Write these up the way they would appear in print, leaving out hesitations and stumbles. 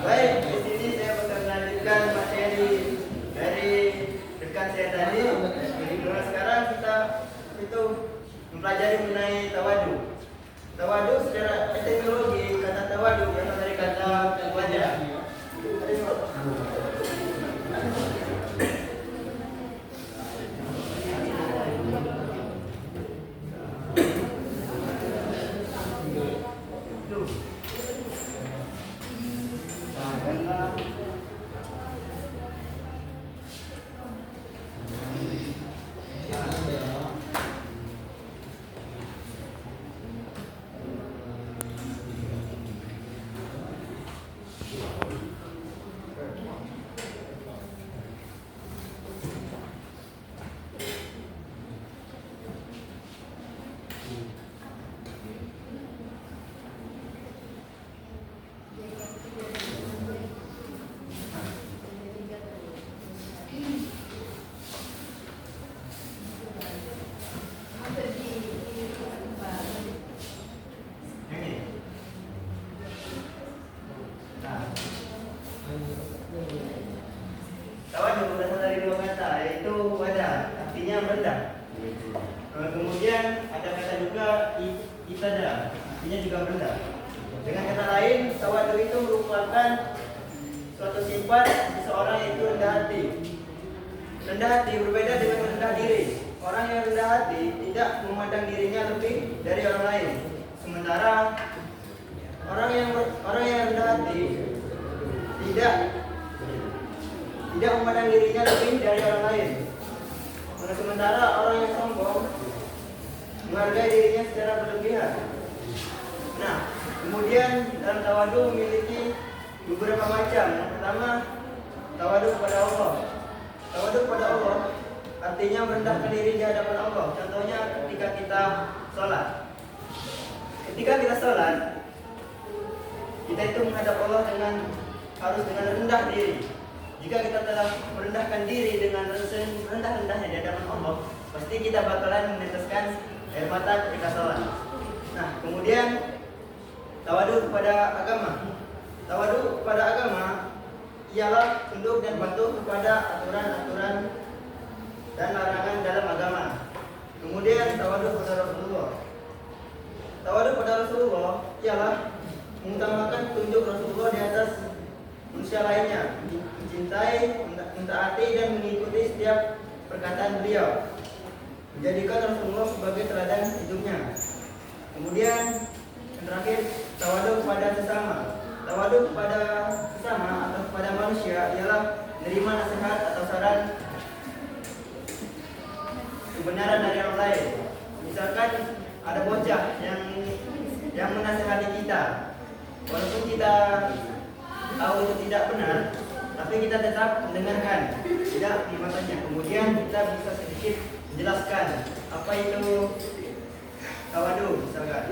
Baik, di sini saya akan melanjutkan materi dari rekan saya tadi. Nah, sekarang kita itu mempelajari mengenai tawadu. Tawadu secara etimologi, kata tawadu berasal dari kata wajah. Tawadu berasal dari dua kata, yaitu wadah, artinya merendah. Kemudian ada kata juga itada, artinya juga merendah. Dengan kata lain, tawadu itu merupakan suatu sifat seseorang itu rendah hati. Rendah hati berbeda dengan rendah diri. Orang yang rendah hati tidak memandang dirinya lebih dari orang lain. Sementara orang yang rendah hati tidak memandang dirinya lebih dari orang lain. Sementara orang yang sombong menghargai dirinya secara berlebihan. Nah, kemudian dalam tawadu memiliki beberapa macam. Yang pertama, tawadu kepada Allah. Tawadu kepada Allah artinya merendahkan diri di hadapan Allah. Contohnya ketika kita sholat. Ketika kita sholat, kita itu menghadap Allah harus dengan rendah diri. Jika kita telah merendahkan diri dengan rendah-rendahnya di hadapan Allah, pasti kita bakalan meneteskan air mata ketika sholat. Nah, kemudian tawadu kepada agama. Tawadu kepada agama ialah tunduk dan patuh kepada aturan-aturan dan larangan dalam agama. Kemudian tawadu kepada Rasulullah. Tawadu kepada Rasulullah ialah mengutamakan tunjuk Rasulullah di atas manusia lainnya, mencintai, mentaati dan mengikuti setiap perkataan beliau, menjadikan Rasulullah sebagai teladan hidupnya. Kemudian yang terakhir, tawadu kepada sesama. Tawadu kepada sesama atau kepada manusia ialah menerima nasihat atau saran kebenaran dari orang lain. Misalkan ada bocah yang menasihati kita, walaupun kita tahu itu tidak benar, tapi kita tetap mendengarkan, tidak memakannya. Kemudian kita bisa sedikit menjelaskan apa itu tawadu, misalkan.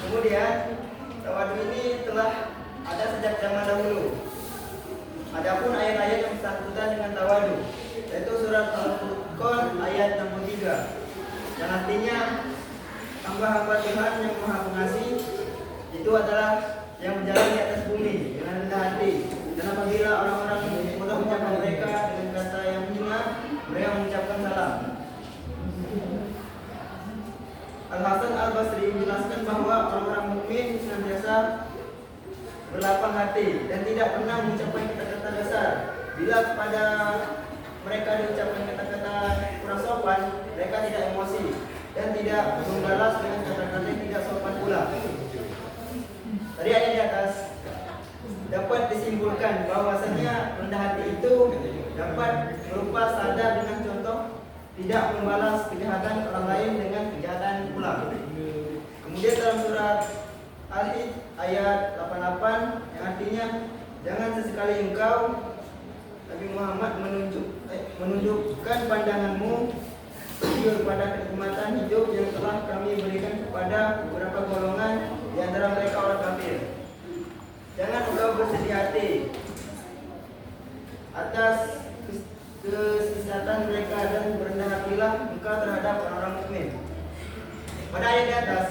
Kemudian tawadu ini telah ada sejak zaman dahulu. Adapun ayat-ayat yang bersangkutan dengan tawadu, yaitu surat Al-Furqan ayat 63, yang artinya hamba-hamba Tuhan yang Maha Pengasih itu adalah yang berjalan di atas bumi dengan rendah hati. Dan apabila orang-orang mudah menyapa mereka dengan kata yang hina, mereka mengucapkan salam. Al-Hasan Al-Basri menjelaskan bahwa orang-orang mukmin senantiasa berlapang hati dan tidak pernah mengucapkan kata-kata dasar. Bila kepada mereka diucapkan kata-kata kurang sopan, mereka tidak emosi dan tidak membalas dengan kata-kata yang tidak sopan pula. Dari ayat di atas dapat disimpulkan bahwasanya rendah hati itu dapat berupa sadar dengan contoh tidak membalas kejahatan orang lain dengan kejahatan pula. Kemudian dalam surat Al-Hijr ayat 88 yang artinya jangan sesekali engkau Nabi Muhammad menunjukkan pandanganmu kepada kenikmatan hidup yang telah kami berikan kepada beberapa golongan di antara mereka orang kafir. Jangan engkau bersedih hati atas kesesatan mereka dan berendah hatilah engkau terhadap orang-orang mukmin. Pada ayat di atas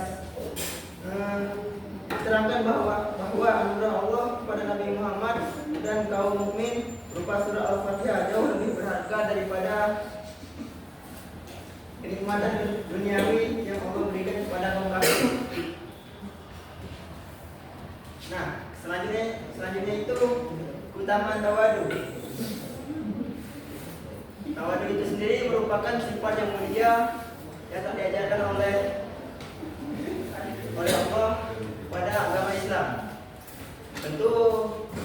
diterangkan bahwa anugerah Allah kepada Nabi Muhammad dan kaum mukmin berupa surah Al-Fatihah jauh lebih berharga daripada kenikmatan duniawi yang Allah berikan kepada kaum kafir. Nah, selanjutnya itu keutamaan tawadu. Tawadu itu sendiri merupakan sifat yang mulia yang telah diajarkan oleh Allah pada agama Islam. Tentu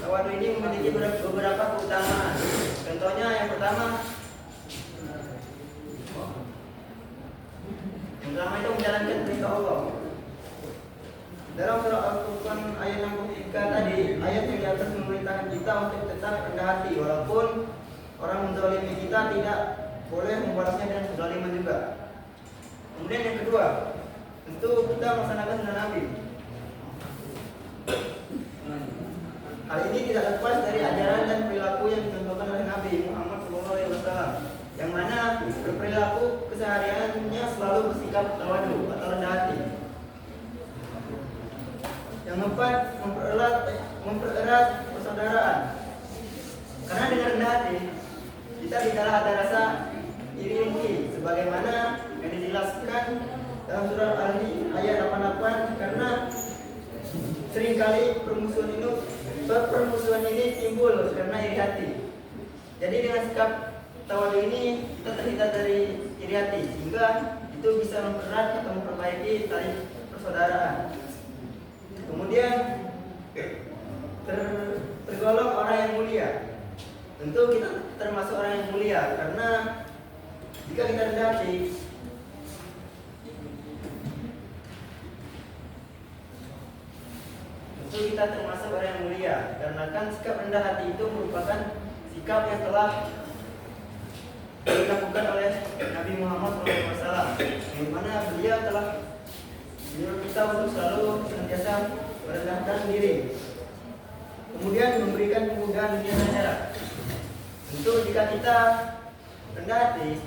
tawadu ini memiliki beberapa keutamaan. Contohnya yang pertama itu menjalankan perintah Allah. Dalam surah Al-Furqan ayat 63 tadi, ayat yang di atas memerintahkan kita untuk tetap rendah hati walaupun orang menzalimi kita tidak boleh membalasnya dengan kezaliman juga. Kemudian yang kedua, tentu kita melaksanakan sunnah Nabi. Hal ini tidak lepas dari ajaran dan perilaku yang dicontohkan oleh Nabi Muhammad SAW, yang mana berperilaku kesehariannya selalu bersikap tawadu atau rendah hati. Yang keempat, mempererat persaudaraan. Karena dengan rendah hati kita tidaklah ada rasa iri dengki, sebagaimana yang dijelaskan dalam surah Ali ayat 88. Karena seringkali permusuhan ini timbul karena iri hati. Jadi dengan sikap tawadu ini kita terhindar dari iri hati, sehingga itu bisa mempererat atau memperbaiki tali persaudaraan. Kemudian tergolong orang yang mulia. Tentu kita termasuk orang yang mulia karena jika kita rendah hati, tentu kita termasuk orang yang mulia karena kan sikap rendah hati itu merupakan sikap yang telah dilakukan oleh Nabi Muhammad SAW, di mana beliau telah menyuruh kita untuk selalu senantiasa merendahkan diri, kemudian memberikan kemudahan dunia dan akhirat. Tentu jika kita rendah hati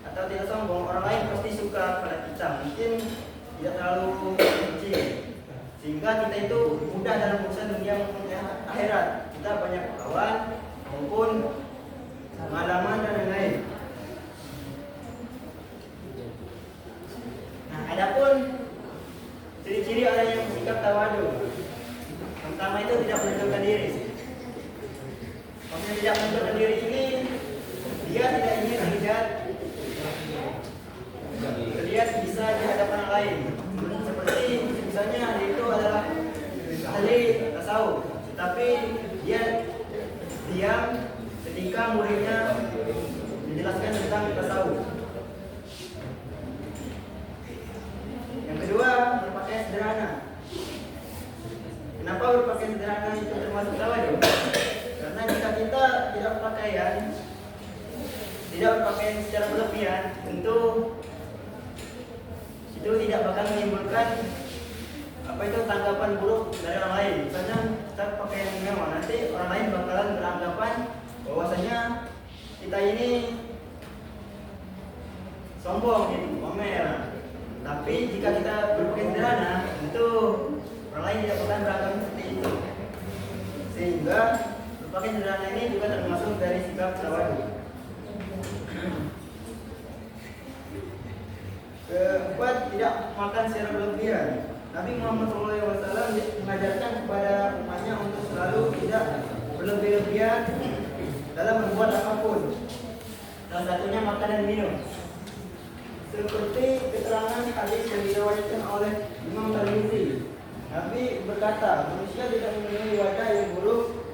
atau tidak sombong, orang lain pasti suka pada kita, mungkin tidak terlalu benci, sehingga kita itu mudah dalam urusan dunia maupun akhirat. Kita banyak kawan maupun pengalaman dan lain-lain. Nah, adapun ciri-ciri orang yang bersikap tawadu, yang pertama itu tidak menunjukkan diri. Maksudnya tidak menunjukkan diri ini, dia tidak ingin terlihat bisa di hadapan orang lain. Seperti misalnya ahli itu adalah ahli tasawuf, tetapi dia diam ketika muridnya menjelaskan tentang tasawuf. Yang kedua, berpakaian sederhana. Kenapa berpakaian sederhana itu termasuk tawadu? Karena jika kita tidak berpakaian secara berlebihan, tentu itu tidak bakal menimbulkan tanggapan buruk dari orang lain. Misalnya kita pakaian mewah, nanti orang lain bakalan beranggapan bahwasanya kita ini sombong, pamer. Tapi jika kita berpakaian sederhana, tentu orang lain tidak akan beranggapan seperti itu. Sehingga berpakaian sederhana ini juga termasuk dari sikap tawadu. Keempat, tidak makan secara berlebihan. Nabi Muhammad SAW mengajarkan kepada umatnya untuk selalu tidak berlebih-lebihan dalam membuat apapun. Salah satunya makan dan minum. Seperti keterangan hadis yang diriwayatkan oleh Imam Tirmidzi, Nabi berkata, manusia tidak memiliki wadah yang buruk.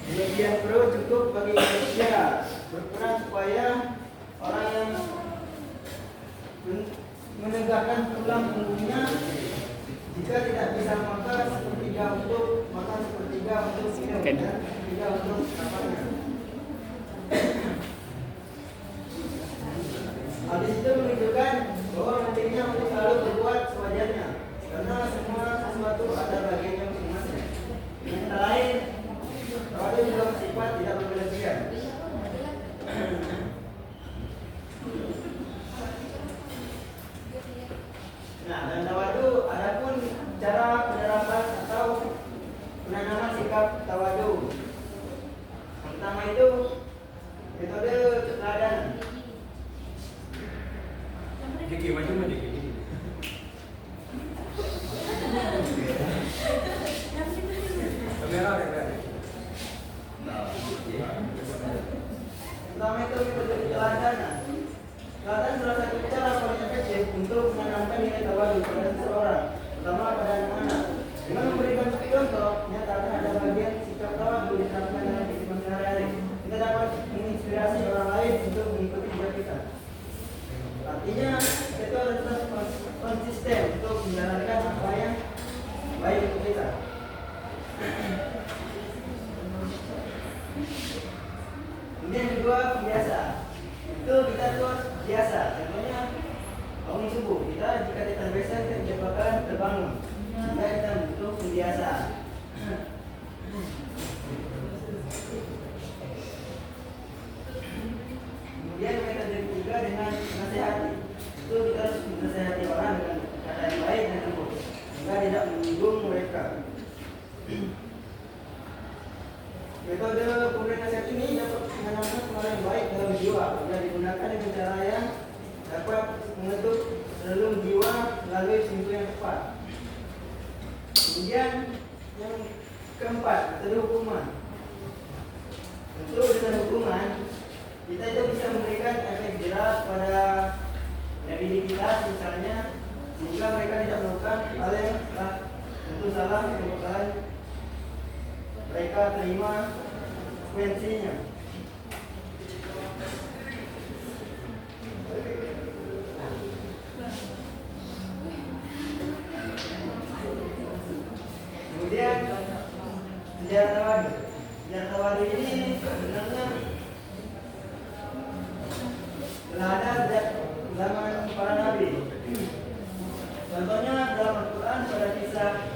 Berlebihan perut cukup bagi manusia berperan supaya orang yang menegakkan tulang punggungnya, jika tidak bisa makan sepertiga untuk makan, sepertiga untuk minum, dan sepertiga untuk apanya. Hadis itu menunjukkan bahwa pentingnya untuk selalu berbuat sewajarnya, karena semua sesuatu ada bagiannya masing-masing. Yang lain, tawadu juga bersifat tidak berlebihan. Nah, dan tawadu ada nama sikap tawadu. Yang pertama itu metode keteladanan. Jadi macam mana jadi? Kamera ada. Pertama itu metode keteladanan. Keteladanan salah satu cara paling efektif untuk menanamkan nilai tawadu pada seseorang, terutama pada anak-anak. Dengan memberikan contoh, nyatakan ada bagian sikap tawadu diterapkan dalam kehidupan sehari-hari. Kita dapat menginspirasi orang lain untuk mengikuti jejak kita. Artinya, itu harus konsisten untuk menjalankan apa yang baik untuk kita. Kemudian kedua, kebiasaan. Itu kita tuh biasa. Contohnya, bangun subuh. Kita jika kita terbiasa, kita bakalan terbangun. Jika kita butuh kebiasaan. Kemudian metode ketiga dengan menasihati. Itu kita harus menasihati orang dengan kata yang baik dan lembut, sehingga tidak menyinggung mereka. Metode pemberian nasihat ini dapat menanamkan pengaruh yang baik dalam jiwa bila digunakan dengan cara yang dapat mengetuk relung jiwa melalui sentuhan yang tepat. Kemudian yang keempat, metode hukuman. Tentu dengan hukuman kita itu bisa memberikan efek jelas pada diri kita, misalnya sehingga mereka tidak melakukan hal yang tentu salah yang bakalan mereka terima konsekuensinya. Kemudian sejarah tawadu. Sejarah tawadu ini sebenarnya telah ada sejak zaman para nabi. Contohnya dalam Al-Quran pada kisah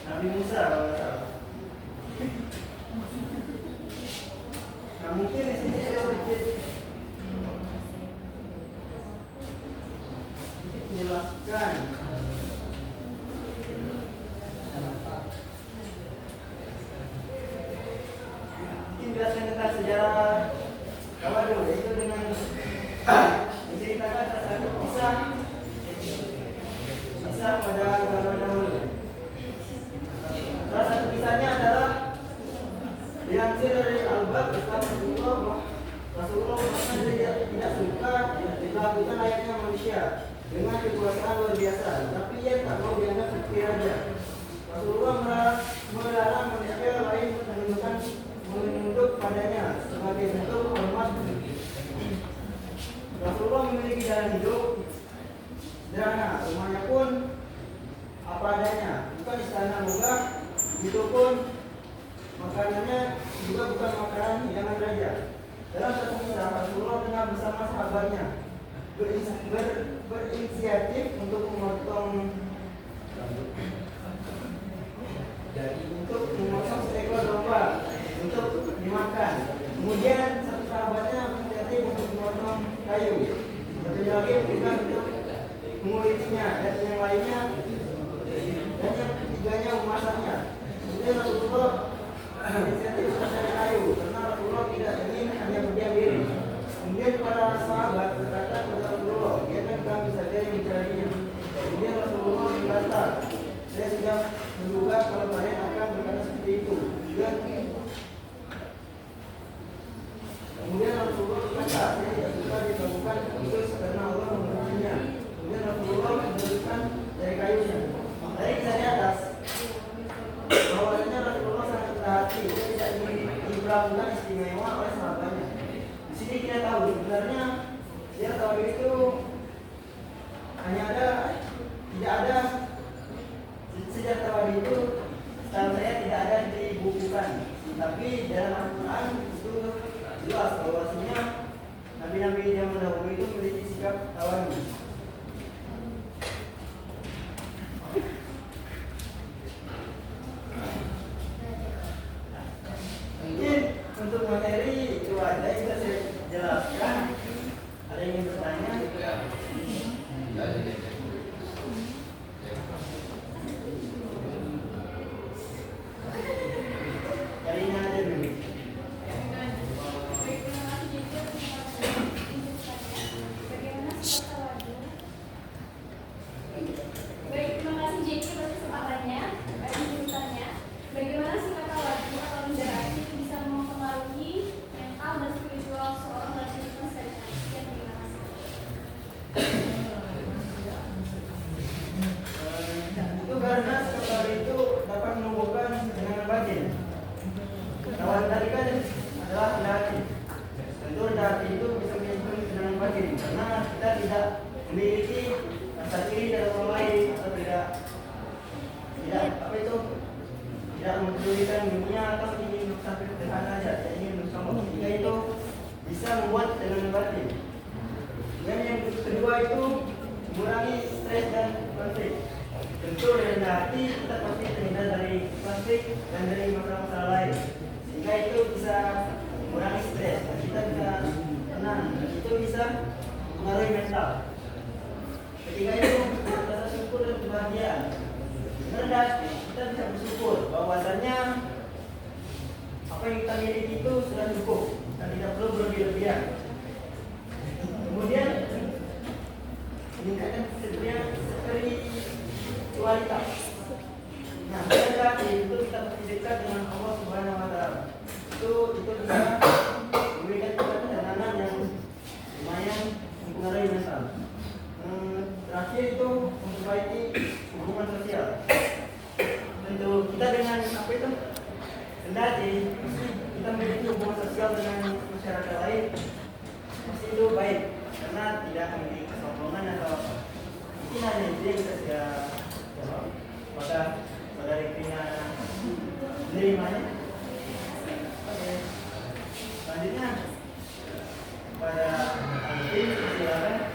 Nabi Musa. Nah, mungkin di sini saya sedikit menjelaskan. Mungkin jelaskan tentang sejarah tawadu, yaitu dengan menceritakan salah satu kisah pada zaman dahulu. Salah satu kisahnya adalah dilansir dari Al-Bab Rasulullah tidak suka dilakukan layaknya manusia dengan kekuasaan luar biasa, tapi ia tak mau dianggap seperti raja. Rasulullah melarang manusia lain menunduk padanya sebagai bentuk hormat. Rasulullah memiliki jalan hidup sederhana, rumahnya pun apa adanya, bukan istana megah, itu pun makanannya juga bukan makanan hidangan raja. Dalam satu kisah, Rasulullah tengah bersama sahabatnya berinisiatif untuk memotong seekor domba untuk dimakan. Kemudian satu sahabatnya berinisiatif untuk memotong kayu, satunya lagi berikan untuk mengulitinya, dan yang lainnya dan yang ketiganya memasaknya. Kemudian Rasulullah berinisiatif mencari kayu karena Rasulullah tidak ingin hanya berdiam diri. Kemudian para sahabat berkata kepada Rasulullah, biarkan kami saja yang mencarinya. Kemudian Rasulullah berkata, saya sudah menduga kalau kalian akan berkata seperti itu. Kemudian Rasulullah berkata, saya tidak suka dilakukan khusus karena Allah membutuhkannya. Kemudian Rasulullah menurunkan dari kayunya. Dari kisah di atas, bahwasanya Rasulullah sangat berhati, dia tidak diperlakukan istimewa oleh sahabatnya. Di sini kita tahu sebenarnya dia tahu itu hanya tidak ada sejarah tawadu itu, setahu saya tidak ada dibukukan, tapi dalam Al-Quran itu jelas bahwasanya nabi-nabi yang mendahului itu memiliki sikap tawadu. Mungkin untuk materi itu aja yang bisa saya jelaskan. Ada yang ingin bertanya? paparannya, sebutannya, bagaimana sikap tawadhu atau rendah hati bisa mempengaruhi mental dan spiritual seorang laki-laki sekalian. Sekian, terima kasih. Itu karena sekar itu dapat menumbuhkan dengan batin. Tawadhu tadi kan adalah rendah hati. Tentu rendah hati itu bisa menunjukkan dengan batin karena kita tidak memiliki rasa iri dalam orang lain atau tidak apa itu tidak mempedulikan dunia atau ingin sampai sederhana saja, tidak ingin sombong. Jika itu bisa membuat dengan batin. Dan yang kedua itu mengurangi stres dan konflik. Tentu rendah hati kita pasti terhindar dari konflik dan dari masalah-masalah lain. Sehingga itu bisa mengurangi stres dan kita bisa tenang. Dan itu bisa mengaruhi mental. Ketika itu rasa syukur dan kebahagiaan. Rendah hati kita bisa bersyukur bahwasanya apa yang kita miliki itu sudah cukup dan tidak perlu berlebih-lebihan. Kemudian meningkatkan spiritualitas. Nah, rendah hati itu kita pasti dekat dengan Allah Subhanahu Wa Taala. Itu bisa memberikan kita ketenangan yang lumayan mempengaruhi mental. Terakhir itu memperbaiki hubungan sosial. Tentu kita dengan apa itu rendah hati, kita memiliki hubungan sosial dengan masyarakat lain, pasti itu baik karena tidak memiliki kesombongan atau apa. Mungkin hanya itu yang bisa saya jawab. Pada saudari Krina menerimanya. Oke. Selanjutnya pada Alvin, silakan.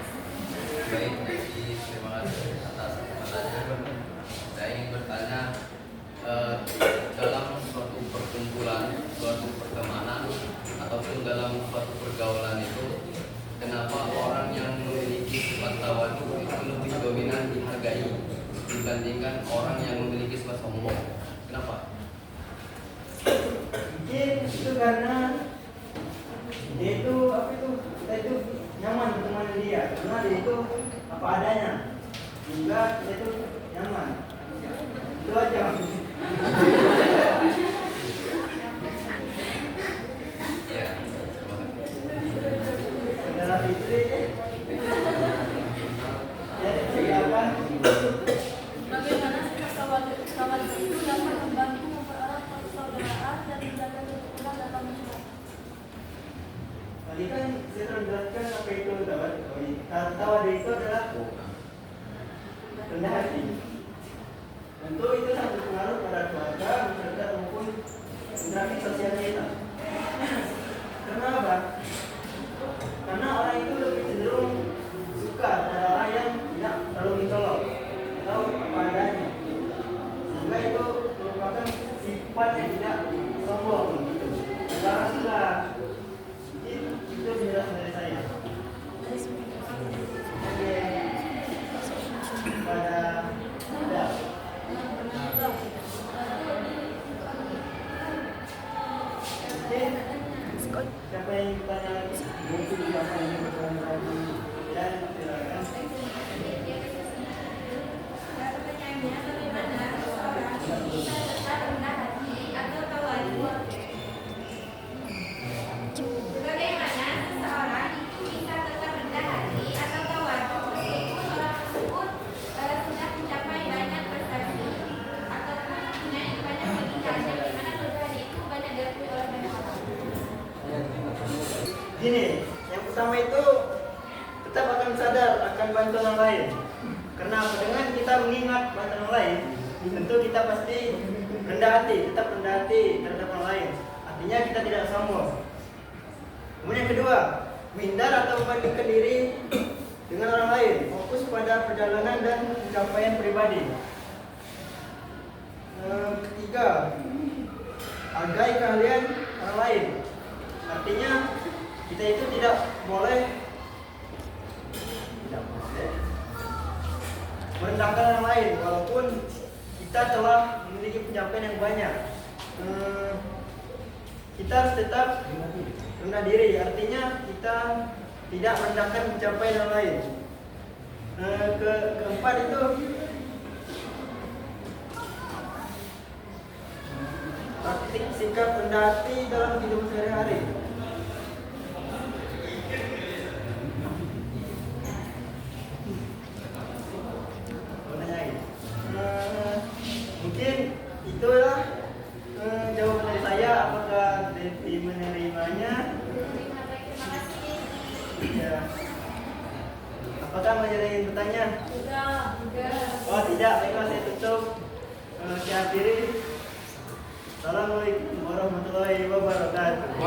Baik, terima kasih atas pertanyaannya. Saya ingin bertanya, dalam suatu perkumpulan, suatu pertemanan, ataupun dalam suatu pergaulan itu, kenapa orang yang memiliki sifat tawadhu itu lebih dominan dihargai dibandingkan orang yang memiliki sifat sombong? Kenapa? Mungkin itu karena dia itu kita itu nyaman berteman dengan dia karena dia itu apa adanya, juga kita itu nyaman. Itu aja. Ya, Saudara Fitri, ya silakan. Bagaimana sikap tawadhu itu dapat membantu mempererat persaudaraan dan menjaga kerukunan dalam masyarakat? Tadi kan saya telah jelaskan apa itu tawadhu. Tawadhu itu adalah rendah hati. Tentu itu sangat berpengaruh pada keluarga, masyarakat maupun interaksi sosial kita. Karena apa? Karena orang itu lebih cenderung suka pada orang yang tidak terlalu mencolok atau apa adanya. Sehingga itu merupakan sifat yang tidak sombong gitu. Karena sudah itu penjelasan dari saya. Oke. Pada ada. Siapa yang bertanya lagi? Mungkin siapa yang bertanya lagi? Dan silakan. Pertanyaannya, bagaimana seseorang bisa tetap rendah hati atau tawadhu? Bagaimana seseorang itu bisa tetap rendah hati atau tawadhu meskipun orang tersebut sudah mencapai banyak prestasi atau punya banyak pendidikan yang dimana keluarga itu banyak diakui oleh banyak orang? Gini, yang pertama itu tetap akan sadar akan bantuan orang lain. Karena dengan kita mengingat bantuan orang lain, tentu kita pasti rendah hati, tetap rendah hati terhadap orang lain. Artinya kita tidak sombong. Kemudian yang kedua, menghindar atau membandingkan diri dengan orang lain, fokus pada perjalanan dan pencapaian pribadi. Ketiga, hargai keahlian orang lain. Artinya kita itu tidak boleh merendahkan orang lain walaupun kita telah memiliki pencapaian yang banyak. Kita harus tetap rendah diri, artinya kita tidak merendahkan pencapaian orang lain. Keempat itu sikap rendah hati dalam hidup sehari-hari? Mungkin itulah jawaban dari saya. Apakah Devi menerimanya? Terima kasih. Ya. Apakah masih ada yang bertanya? Sudah. Oh tidak, baiklah saya tutup. Saya akhiri. Assalamualaikum warahmatullahi wabarakatuh.